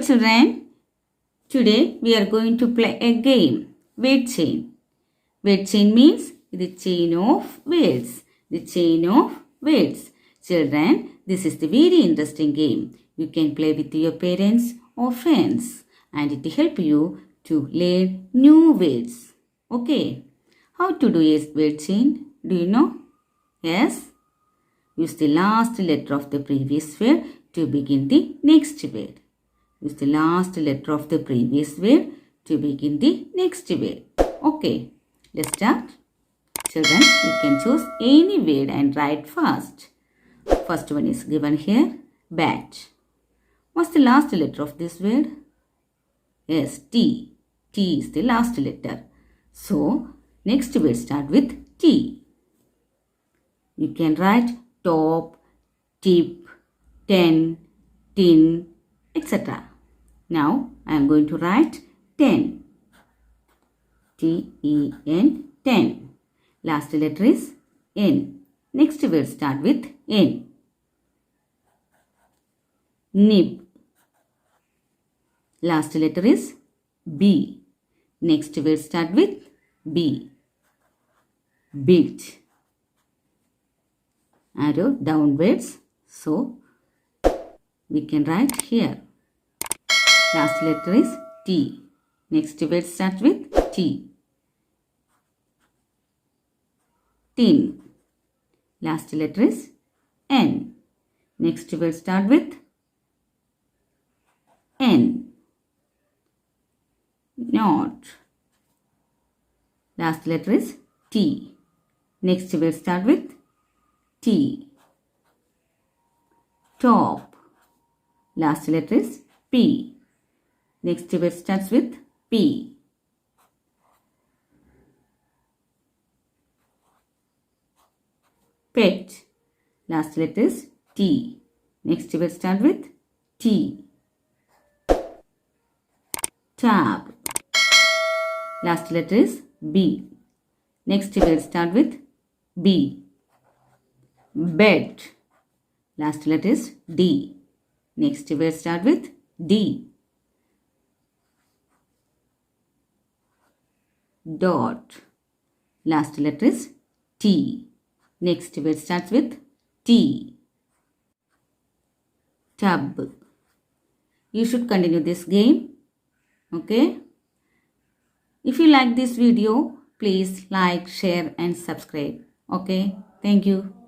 Hello children, today we are going to play a game, word chain. Word chain means the chain of words. The chain of words. Children, this is the very interesting game. You can play with your parents or friends and it will help you to learn new words. Okay, how to do a word chain? Do you know? Yes? Use the last letter of the previous word to begin the next word. Use the last letter of the previous word to begin the next word. Okay, let's start. Children, you can choose any word and write fast. First one is given here, bat. What's the last letter of this word? Yes, T. T is the last letter. So, next word start with T. You can write top, tip, ten, tin, etc. Now, I am going to write 10. T-E-N, 10. Last letter is N. Next word start with N. Nib. Last letter is B. Next word start with B. Bit. Arrow downwards. So, we can write here. Last letter is T. Next word starts with T. Tin. Last letter is N. Next word start with N. Not. Last letter is T. Next word start with T. Top. Last letter is P. Next word starts with P. Pet. Last letter is T. Next word start with T. Tab. Last letter is B. Next word start with B. Bed. Last letter is D. Next word start with D. Dot. Last letter is T. Next word starts with T. Tub. You should continue this game. Okay. If you like this video, please like, share and subscribe. Okay. Thank you.